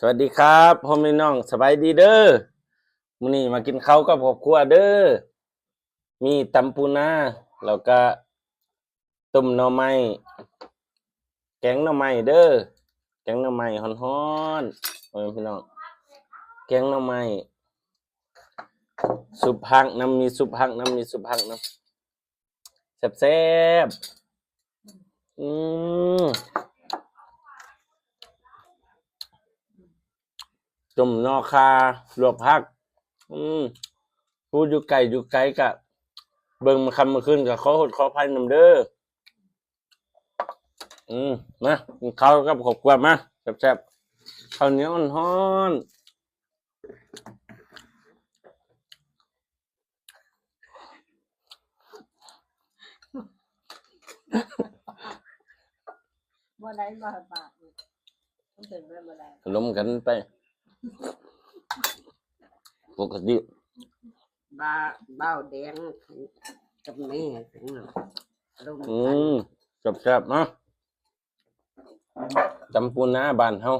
สวัสดีครับพ่อแม่น้องสบายดีเด้อมื้อนี้มากินข้าวกับครอบครัวเด้อมีตำปูนาแล้วก็ต้มหน่อไม้แกงหน่อไม้เด้อแกงหน่อไม้ฮ้อนๆพ่อแม่พี่น้องแกงหน่อไม้ซุปผักน้ำมีซุปผักน้ำแซ่บๆต้มหน่อคาลวกผักพูดอยู่ไกลกะเบิ่งมาคำมาขึ้นกับขอโทษขออภัยนำเด้อมากินข้าวกับครอบครัวมาแซ่บๆข้าวเหนียวฮ้อนบ่ได้บ่ปากมันเป็นบ่ได้ๆลมกันไปปกติบ้าเบ้าแดงกับแม่ถึงลมแซ่บๆเนาะตำปูนาบ้านเฮา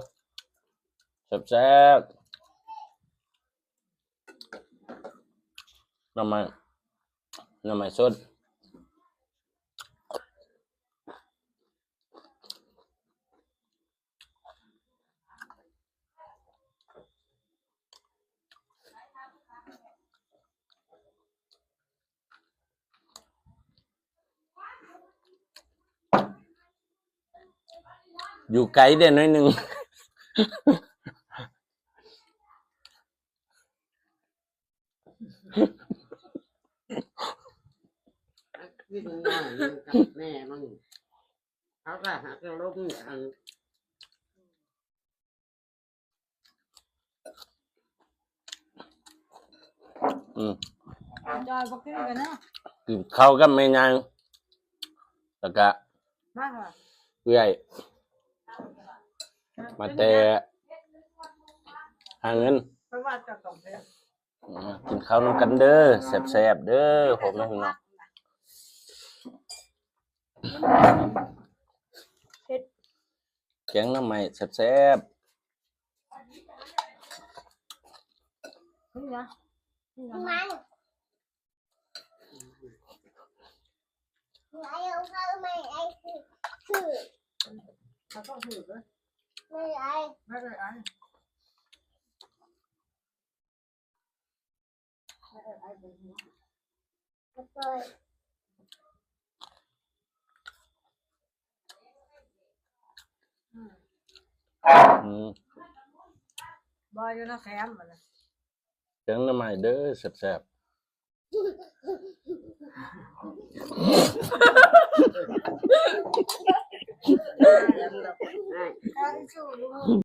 แซ่บๆหน่อไม้สดอยู่ไกลเด้หน่อยหนึงวิ่งน้อยกับแม่มันเขาก็หักลมอันจอยบ่กินกันนะกินข้าวกับแม่ยายแล้วก็มาค่ะเอื้อยมาแต่หาเงินเพราะว่าจะต้องไปกินข้าวนำกันเด้อแซ่บๆเด้อผมนะพี่น้องแกงหน่อไม้แซ่บนี่นะนี่นะไม่เอาเข้าไม่ไอ้คือเขาต้องถือเลยไม่ไอ้ไม่ได้ไอ้เป็นหัวก็ปล่อยบอยอยู่นะแคมป์มันแกงหน่อไม้เด้อแซ่บไอ้